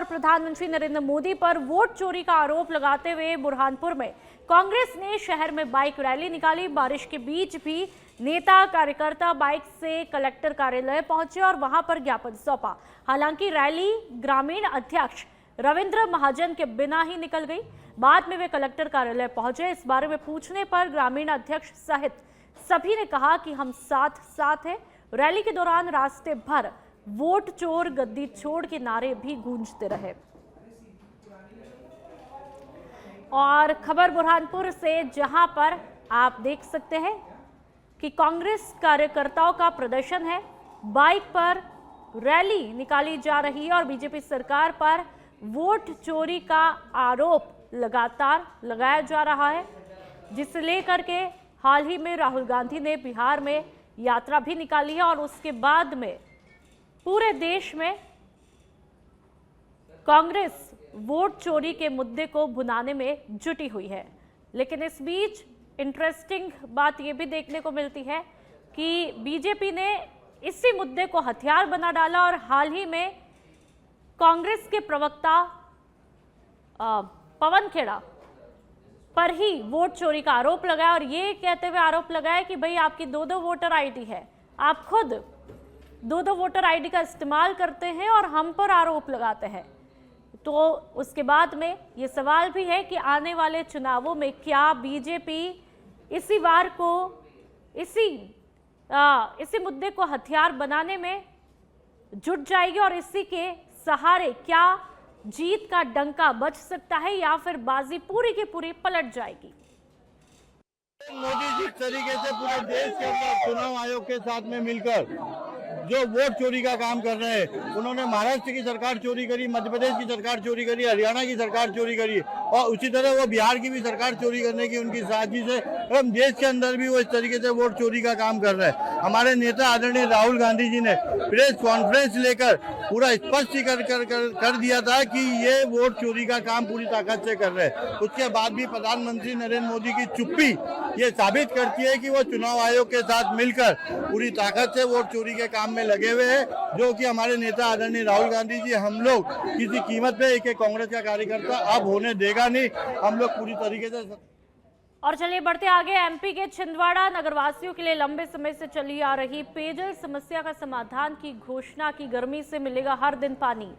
और प्रधानमंत्री नरेंद्र मोदी पर वोट चोरी का आरोप लगाते हुए बुरहानपुर में कांग्रेस ने शहर में बाइक रैली निकाली। बारिश के बीच भी नेता कार्यकर्ता बाइक से कलेक्टर कार्यालय पहुंचे और वहां पर ज्ञापन सौंपा। हालांकि रैली ग्रामीण अध्यक्ष रविंद्र महाजन के बिना ही निकल गई। बाद में वे कलेक्टर कार्यालय पहुंचे। इस बारे में पूछने पर ग्रामीण अध्यक्ष सहित सभी ने कहा कि हम साथ साथ हैं। रैली के दौरान रास्ते भर वोट चोर गद्दी छोड़ के नारे भी गूंजते रहे। और खबर बुरहानपुर से, जहां पर आप देख सकते हैं कि कांग्रेस कार्यकर्ताओं का प्रदर्शन है। बाइक पर रैली निकाली जा रही है और बीजेपी सरकार पर वोट चोरी का आरोप लगातार लगाया जा रहा है, जिसे लेकर के हाल ही में राहुल गांधी ने बिहार में यात्रा भी निकाली है और उसके बाद में पूरे देश में कांग्रेस वोट चोरी के मुद्दे को भुनाने में जुटी हुई है। लेकिन इस बीच इंटरेस्टिंग बात यह भी देखने को मिलती है कि बीजेपी ने इसी मुद्दे को हथियार बना डाला और हाल ही में कांग्रेस के प्रवक्ता पवन खेड़ा पर ही वोट चोरी का आरोप लगाया और ये कहते हुए आरोप लगाया कि भाई आपकी दो वोटर आईडी है, आप खुद दो वोटर आईडी का इस्तेमाल करते हैं और हम पर आरोप लगाते हैं। तो उसके बाद में ये सवाल भी है कि आने वाले चुनावों में क्या बीजेपी इसी वार को इसी मुद्दे को हथियार बनाने में जुट जाएगी और इसी के सहारे क्या जीत का डंका बज सकता है या फिर बाजी पूरी की पूरी पलट जाएगी। मोदी जिस तरीके से पूरे देश के अंदर चुनाव आयोग के साथ में मिलकर जो वोट चोरी का काम कर रहे हैं, उन्होंने महाराष्ट्र की सरकार चोरी करी, मध्य प्रदेश की सरकार चोरी करी, हरियाणा की सरकार चोरी करी और उसी तरह वो बिहार की भी सरकार चोरी करने की उनकी साजिश है। और हम देश के अंदर भी वो इस तरीके से वोट चोरी का काम कर रहे हैं। हमारे नेता आदरणीय राहुल गांधी जी ने प्रेस कॉन्फ्रेंस लेकर पूरा स्पष्ट कर दिया था कि ये वोट चोरी का काम पूरी ताकत से कर रहे हैं। उसके बाद भी प्रधानमंत्री नरेंद्र मोदी की चुप्पी ये साबित करती है कि वो चुनाव आयोग के साथ मिलकर पूरी ताकत से वोट चोरी के काम में लगे हुए हैं, जो कि हमारे नेता आदरणीय राहुल गांधी जी हम लोग किसी कीमत पे एक कांग्रेस का कार्यकर्ता अब होने देगा नहीं। हम लोग पूरी तरीके से। और चलिए बढ़ते आगे। एमपी के छिंदवाड़ा नगरवासियों के लिए लंबे समय से चली आ रही पेयजल समस्या का समाधान की घोषणा की। गर्मी से मिलेगा हर दिन पानी।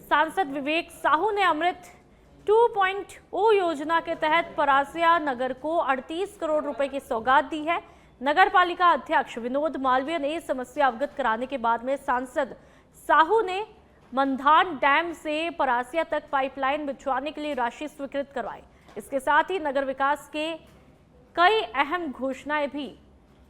सांसद विवेक साहू ने अमृत 2.0 योजना के तहत परासिया नगर को 38 करोड़ रुपए की सौगात दी है। नगर पालिका अध्यक्ष विनोद मालवीय ने समस्या अवगत कराने के बाद में सांसद साहू ने मंधान डैम से परासिया तक पाइपलाइन बिछवाने के लिए राशि स्वीकृत करवाई। इसके साथ ही नगर विकास के कई अहम घोषणाएं भी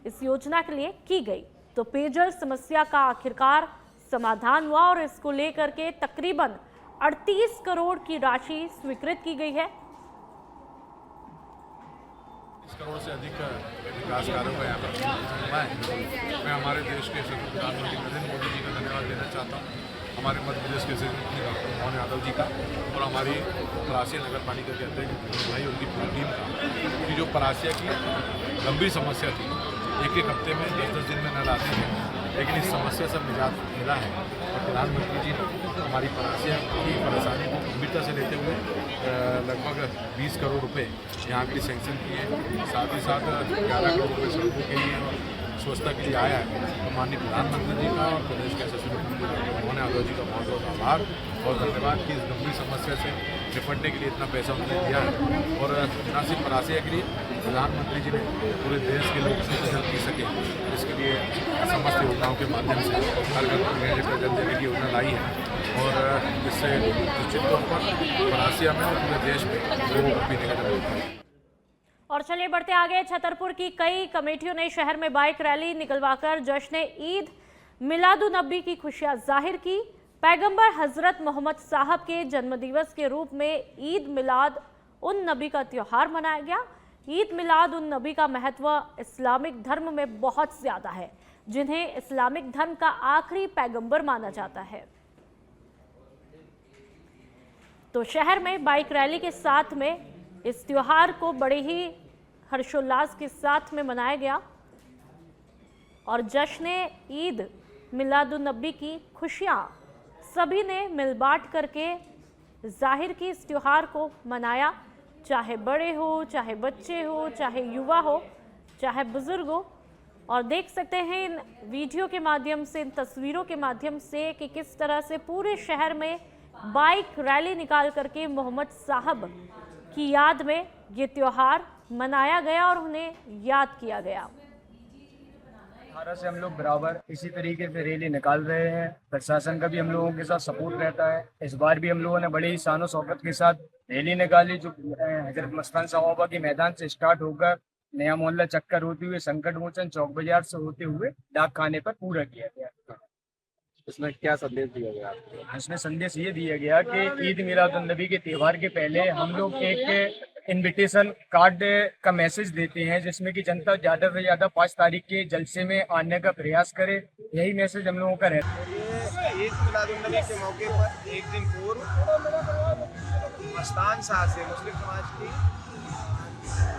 इस योजना के लिए की गई। तो पेयजल समस्या का आखिरकार समाधान हुआ और इसको लेकर के तकरीबन 38 करोड़ की राशि स्वीकृत की गई है। 30 करोड़ से अधिक विकास कार्यों का यहाँ पर हुआ है। मैं हमारे देश के प्रधानमंत्री नरेंद्र मोदी जी का धन्यवाद देना चाहता हूँ, हमारे मध्य प्रदेश के डॉक्टर मोहन यादव जी का और हमारी परासिया नगर पालिका के अध्यक्ष भाई उनकी पूरी टीम का। कि जो परासिया की गंभीर समस्या थी, एक हफ्ते में 10-10 दिन में नल आते थे, लेकिन इस समस्या से निजात मिला है और प्रधानमंत्री जी ने हमारी परासिया की परेशानी को गंभीरता से लेते हुए लगभग 20 करोड़ रुपए यहाँ के लिए सैंक्शन किए। साथ ही साथ 11 करोड़ रुपये सड़कों के लिए और स्वच्छता के लिए आया है। तो माननीय प्रधानमंत्री जी का और प्रदेश के यशस्वी मुख्यमंत्री मोहन यादव जी का बहुत बहुत आभार और धन्यवाद कि इस गंभीर समस्या से निपटने के लिए इतना पैसा उन्होंने दिया है। और न सिर्फ परासिया के लिए प्रधानमंत्री जी ने पूरे देश के लोग से जल पी सके, इसके लिए समस्त योजनाओं के माध्यम से हर घर पर जल देने की योजना लाई है और इससे निश्चित तौर पर परासिया में और पूरे देश में लोगों को पीने का जल है। और चलिए बढ़ते आगे। छतरपुर की कई कमेटियों ने शहर में बाइक रैली निकलवाकर जश्न ईद मिलादुन्नबी की खुशियां जाहिर की। पैगंबर हजरत मोहम्मद साहब के जन्मदिवस के रूप में ईद मिलाद उन नबी का त्यौहार मनाया गया। ईद मिलाद उन नबी का महत्व इस्लामिक धर्म में बहुत ज्यादा है, जिन्हें इस्लामिक धर्म का आखिरी पैगंबर माना जाता है। तो शहर में बाइक रैली के साथ में इस त्योहार को बड़े ही हर्षोल्लास के साथ में मनाया गया और जश्न ईद मिलादुन्नबी की खुशियां सभी ने मिल बांट करके जाहिर की इस त्योहार को मनाया, चाहे बड़े हो, चाहे बच्चे हो, चाहे युवा हो, चाहे बुजुर्ग हो। और देख सकते हैं इन वीडियो के माध्यम से, इन तस्वीरों के माध्यम से कि किस तरह से पूरे शहर में बाइक रैली निकाल करके मोहम्मद साहब की याद में ये त्योहार मनाया गया और उन्हें याद किया गया। 18 से हम लोग बराबर इसी तरीके से रैली निकाल रहे हैं। प्रशासन का भी हम लोगों के साथ सपोर्ट रहता है। इस बार भी हम लोगों ने बड़े ही शानो शौकत के साथ रैली निकाली, जो हजरत मस्तान साहबा के मैदान से स्टार्ट होकर नया मोहल्ला चक्कर होते हुए संकट मोचन चौक बाजार से होते हुए डाक खाने पर पूरा किया गया। इसमें क्या संदेश दिया गया आपको? इसमें संदेश ये दिया गया कि ईद मिलादुन्नबी के त्यौहार के पहले हम लोग एक इनविटेशन कार्ड का मैसेज देते हैं, जिसमें कि जनता ज़्यादा से ज़्यादा 5 तारीख के जलसे में आने का प्रयास करे। यही मैसेज हम लोगों का रहता है। ईद मिलादुन्नबी के मौके पर एक दिन पूर्व मस्तान शाह से, मुस्लिम समाज की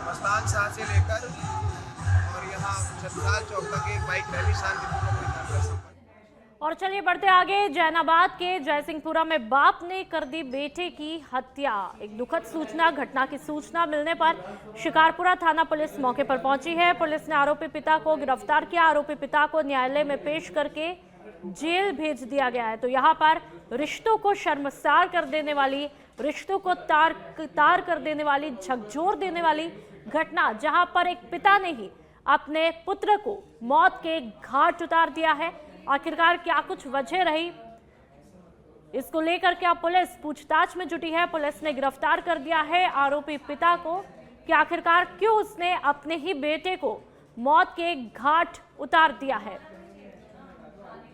मस्तान शाह से लेकर और यहाँ छत्रसाल चौक तक एक बाइक रैली शांतिपूर्वक। और चलिए बढ़ते आगे। जैनाबाद के जयसिंहपुरा में बाप ने कर दी बेटे की हत्या। एक दुखद सूचना, घटना की सूचना मिलने पर शिकारपुरा थाना पुलिस मौके पर पहुंची है। पुलिस ने आरोपी पिता को गिरफ्तार किया। आरोपी पिता को न्यायालय में पेश करके जेल भेज दिया गया है। तो यहाँ पर रिश्तों को शर्मसार कर देने वाली, रिश्तों को तार कर देने वाली, झकझोर देने वाली घटना, जहां पर एक पिता ने ही अपने पुत्र को मौत के घाट उतार दिया है। आखिरकार क्या कुछ वजह रही, इसको लेकर क्या पुलिस पूछताछ में जुटी है। पुलिस ने गिरफ्तार कर दिया है आरोपी पिता को कि आखिरकार क्यों उसने अपने ही बेटे को मौत के घाट उतार दिया है।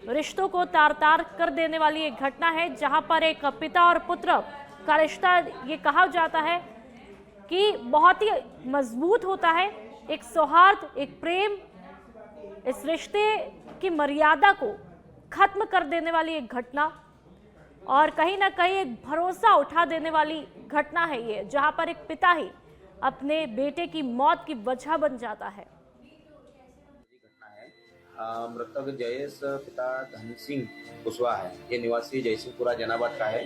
रिश्तों को तार तार कर देने वाली एक घटना है, जहां पर एक पिता और पुत्र का रिश्ता, ये कहा जाता है कि बहुत ही मजबूत होता है। एक सौहार्द, एक प्रेम, इस रिश्ते की मर्यादा को खत्म कर देने वाली एक घटना और कहीं ना कहीं एक भरोसा उठा देने वाली घटना है ये, जहां पर एक पिता ही अपने बेटे की मौत की वजह बन जाता है। मृतक जयेश पिता धन सिंह कुशवाहा है। ये निवासी जयसिंहपुरा जैनाबाद का है।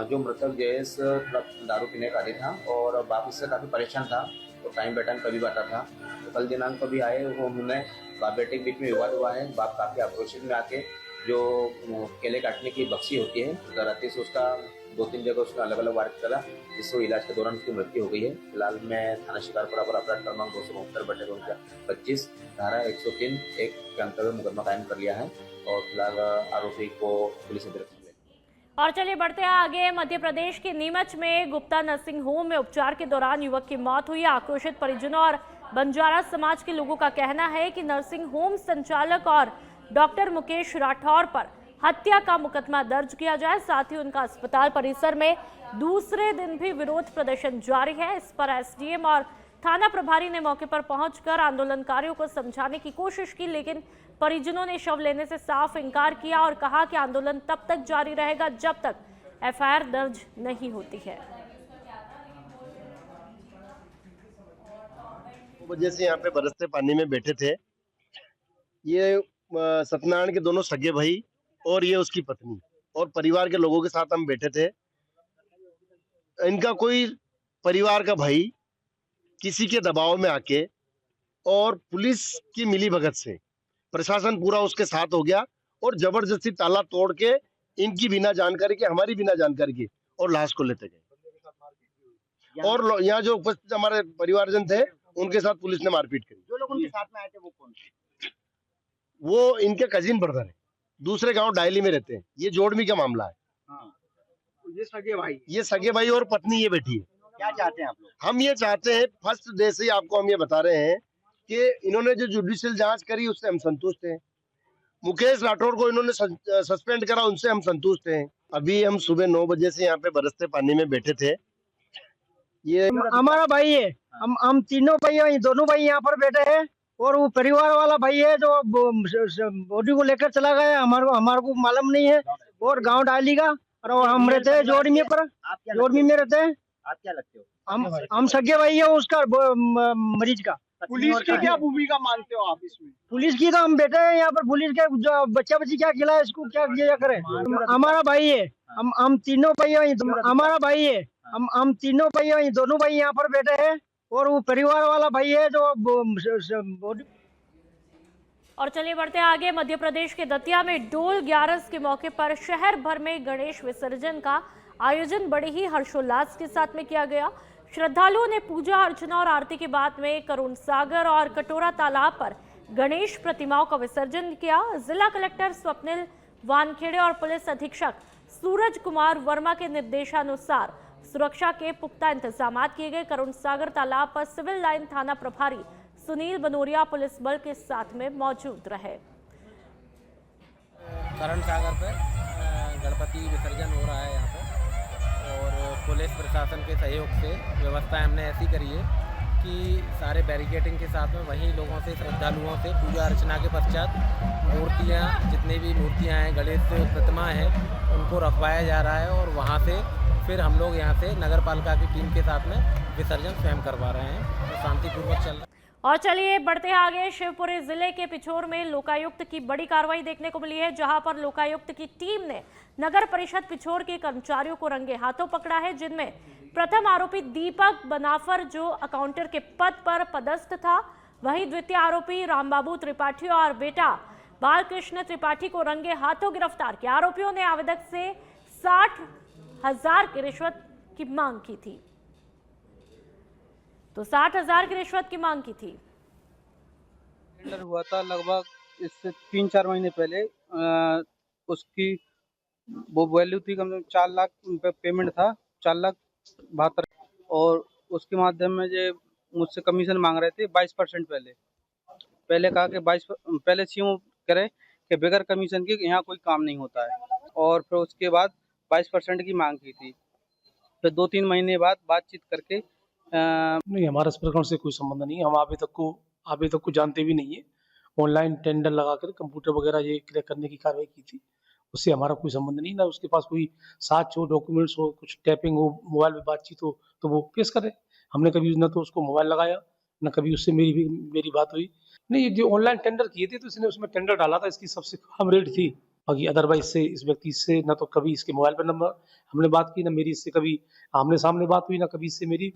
जो मृतक जयेश दारू पीने का आदी था और बाप इससे काफ़ी परेशान था, तो टाइम बेटाइम कभी बांटा था। तो कल दिनांक कभी आए, वो उन्होंने बाप बेटे के बीच में विवाद हुआ है। बाप काफ़ी आक्रोशित में आके जो केले काटने की बक्सी होती है, गलती से उसका 2-3 जगह उसने अलग अलग वार करा, जिससे इलाज के दौरान उसकी मृत्यु हो गई है। फिलहाल मैं थाना शिकारपुरा पर अपराध क्रमांक 272/25 धारा 103 एक के अंतर्गत मुकदमा कायम कर लिया है और फिलहाल आरोपी को पुलिस ने गिरफ्तार किया। और चलिए बढ़ते हैं आगे। मध्य प्रदेश के नीमच में गुप्ता नर्सिंग होम में उपचार के दौरान युवक की मौत हुई। आक्रोशित परिजनों और बंजारा समाज के लोगों का कहना है कि नर्सिंग होम संचालक और डॉक्टर मुकेश राठौर पर हत्या का मुकदमा दर्ज किया जाए। साथ ही उनका अस्पताल परिसर में दूसरे दिन भी विरोध प्रदर्शन जारी है। इस पर एसडीएम और थाना प्रभारी ने मौके पर पहुंचकर आंदोलनकारियों को समझाने की कोशिश की, लेकिन परिजनों ने शव लेने से साफ इनकार किया और कहा कि आंदोलन तब तक जारी रहेगा जब तक एफआईआर दर्ज नहीं होती है। वजह से यहाँ पे बरसते पानी में बैठे थे। ये सत्यनारायण के दोनों सगे भाई और ये उसकी पत्नी और परिवार के लोगों के साथ हम बैठे थे। इनका कोई परिवार का भाई किसी के दबाव में आके और पुलिस की मिलीभगत से प्रशासन पूरा उसके साथ हो गया और जबरदस्ती ताला तोड़ के इनकी बिना जानकारी के, हमारी बिना जानकारी के, और लाश को लेते गए। और यहाँ जो उपस्थित हमारे परिवारजन थे उनके साथ पुलिस ने मारपीट करी। जो लोग उनके साथ में आए थे वो कौन थे? वो इनके कजिन ब्रदर है, दूसरे गांव डायली में रहते हैं। ये जोड़मी का मामला है। हाँ। ये सगे भाई, ये सगे भाई और पत्नी ये बैठी है। क्या चाहते हैं आप लोग? हम ये चाहते हैं, फर्स्ट डे से आपको हम ये बता रहे हैं कि इन्होंने जो जुडिशियल जांच करी उससे हम संतुष्ट हैं। मुकेश राठौर को इन्होंने सस्पेंड करा, उनसे हम संतुष्ट हैं। अभी हम सुबह 9 बजे से यहाँ पे बरसते पानी में बैठे थे। ये हमारा भाई है। हम तीनों भाई, दोनों भाई यहाँ पर बैठे हैं और वो परिवार वाला भाई है जो बॉडी को लेकर चला गया। हमारे को मालूम नहीं है। और गांव डाली का और हम रहते हैं जोड़मी पर, जोड़मी में रहते हैं। आप क्या लगते हो? हम सगे भाई है उसका मरीज का। पुलिस की क्या भूमिका मानते हो आप इसमें? पुलिस की तो हम बैठे हैं यहाँ पर, पुलिस के जो बच्चा बच्ची क्या खिलाए, इसको क्या किया करे। हमारा भाई है, हम तीनों भाई हैं, हमारा भाई है, हम तीनों भाई हैं, दोनों भाई यहाँ पर बैठे हैं। और वो परिवार वाला भाई है जो और चलिए बढ़ते आगे। मध्य प्रदेश के दतिया में डोल 11 के मौके पर शहर भर में गणेश विसर्जन का आयोजन बड़े ही हर्षोल्लास के साथ में किया गया। श्रद्धालुओं ने पूजा अर्चना और आरती के बाद में करुण सागर और कटोरा तालाब पर गणेश प्रतिमाओं का विसर्जन किया। जिला कलेक्टर स्वप्निल वानखेड़े और पुलिस अधीक्षक सूरज कुमार वर्मा के निर्देशानुसार सुरक्षा के पुख्ता इंतजाम किए गए। करुण सागर तालाब पर सिविल लाइन थाना प्रभारी सुनील बनोरिया पुलिस बल के साथ में मौजूद रहे। करण सागर पे गणपति विसर्जन हो रहा है यहाँ पे, और पुलिस प्रशासन के सहयोग से व्यवस्था हमने ऐसी करी है कि सारे बैरिकेडिंग के साथ में वहीं लोगों से, श्रद्धालुओं से पूजा अर्चना के पश्चात मूर्तियाँ, जितनी भी मूर्तियाँ हैं, गणेश प्रतिमा हैं, उनको रखवाया जा रहा है। और वहाँ से फिर हम लोग यहाँ से नगर पालिका की टीम के साथ में विसर्जन स्वयं करवा रहे हैं, तो शांतिपूर्वक चल रहा है। और चलिए बढ़ते आगे। शिवपुरी जिले के पिछोर में लोकायुक्त की बड़ी कार्रवाई देखने को मिली है, जहां पर लोकायुक्त की टीम ने नगर परिषद पिछोर के कर्मचारियों को रंगे हाथों पकड़ा है, जिनमें प्रथम आरोपी दीपक बनाफर जो अकाउंटर के पद पर पदस्थ था, वहीं द्वितीय आरोपी रामबाबू त्रिपाठी और बेटा बालकृष्ण त्रिपाठी को रंगे हाथों गिरफ्तार किया। आरोपियों ने आवेदक से 60,000 की रिश्वत की मांग की थी, तो 60,000 की रिश्वत की मांग की थी। टेंडर हुआ था लगभग इससे 3-4 महीने पहले। उसकी वो वैल्यू थी कम से कम 4 लाख पेमेंट था, 4,72,000, और उसके माध्यम में जो मुझसे कमीशन मांग रहे थे 22%। पहले कहा कि 22 पहले सीएम करे कि बगैर कमीशन के यहाँ कोई काम नहीं होता है, और फिर उसके बाद 22% की मांग की थी। फिर 2-3 महीने बाद बातचीत करके नहीं, हमारा इस प्रकरण से कोई संबंध नहीं है। हम अभी तक को जानते भी नहीं है। ऑनलाइन टेंडर लगाकर कंप्यूटर वगैरह ये क्लियर करने की कार्रवाई की थी, उससे हमारा कोई संबंध नहीं। ना उसके पास कोई साक्ष्य हो, डॉक्यूमेंट्स हो, कुछ टैपिंग हो, मोबाइल पे बातचीत हो तो वो पेश करे। हमने कभी न तो उसको मोबाइल लगाया, न कभी उससे मेरी बात हुई। नहीं, जो ऑनलाइन टेंडर किए थे तो इसने उसमें टेंडर डाला था, इसकी सबसे कम रेट थी। बाकी अदरवाइज से इस व्यक्ति से न तो कभी इसके मोबाइल पर नंबर हमने बात की, ना मेरी इससे कभी आमने सामने बात हुई, ना कभी इससे मेरी